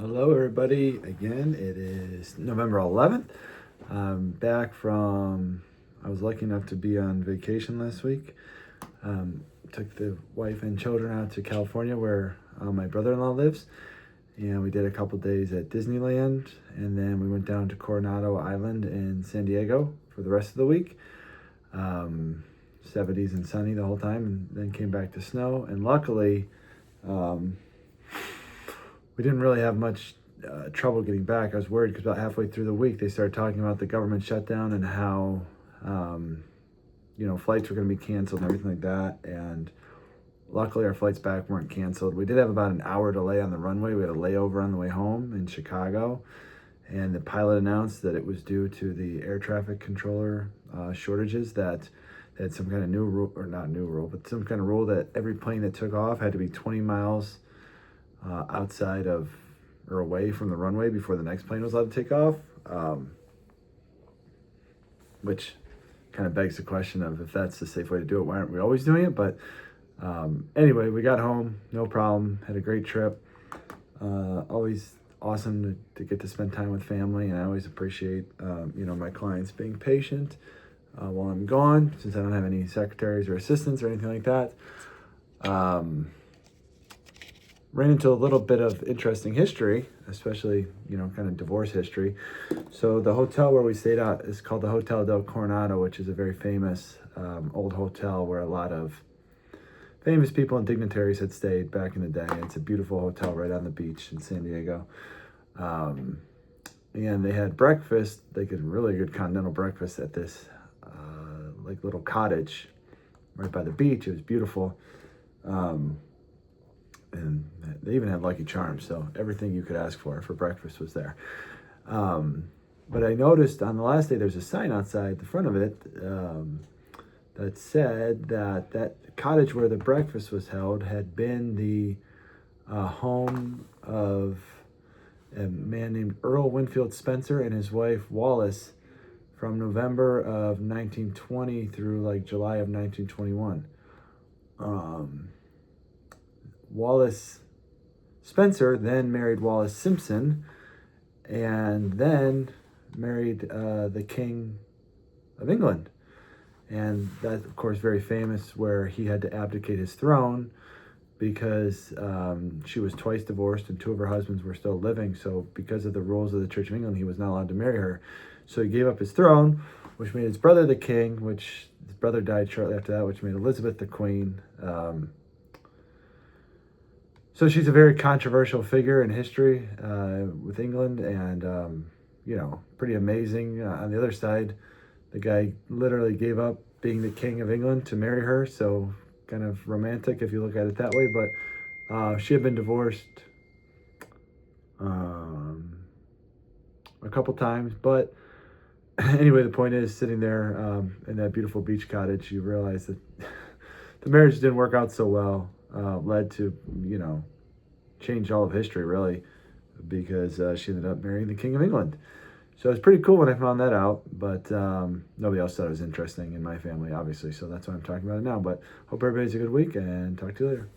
Hello, everybody. Again, it is November 11th. I was lucky enough to be on vacation last week. Took the wife and children out to California where my brother-in-law lives. And we did a couple days at Disneyland. And then we went down to Coronado Island in San Diego for the rest of the week. 70s and sunny the whole time, and then came back to snow. And luckily, we didn't really have much trouble getting back. I was worried because about halfway through the week they started talking about the government shutdown and how flights were going to be canceled and everything like that. And luckily our flights back weren't canceled. We did have about an hour delay on the runway. We had a layover on the way home in Chicago, and the pilot announced that it was due to the air traffic controller shortages, that they had some kind of new rule, or not new rule, but some kind of rule that every plane that took off had to be 20 miles outside of or away from the runway before the next plane was allowed to take off, which kind of begs the question of, if that's the safe way to do it, why aren't we always doing it? But anyway, we got home, no problem, had a great trip. Always awesome to get to spend time with family, and I always appreciate my clients being patient while I'm gone, since I don't have any secretaries or assistants or anything like that. Ran into a little bit of interesting history, especially, kind of divorce history. So the hotel where we stayed at is called the Hotel del Coronado, which is a very famous old hotel where a lot of famous people and dignitaries had stayed back in the day. It's a beautiful hotel right on the beach in San Diego. And they had breakfast, like a really good continental breakfast at this little cottage right by the beach. It was beautiful. And they even had Lucky Charms, so everything you could ask for breakfast was there. But I noticed on the last day there's a sign outside the front of it that said that cottage where the breakfast was held had been the home of a man named Earl Winfield Spencer and his wife Wallace from November of 1920 through July of 1921. Wallace Spencer then married Wallace Simpson, and then married the King of England. And that, of course, very famous, where he had to abdicate his throne because she was twice divorced and two of her husbands were still living. So because of the rules of the Church of England, he was not allowed to marry her. So he gave up his throne, which made his brother the king, which his brother died shortly after that, which made Elizabeth the queen. So she's a very controversial figure in history with England, and, pretty amazing. On the other side, the guy literally gave up being the king of England to marry her, so kind of romantic if you look at it that way. But she had been divorced a couple times. But anyway, the point is, sitting there in that beautiful beach cottage, you realize that the marriage didn't work out so well. Led to, change all of history, really, because she ended up marrying the King of England. So it's pretty cool when I found that out, but nobody else thought it was interesting in my family, obviously, so that's why I'm talking about it now. But hope everybody's a good week, and talk to you later.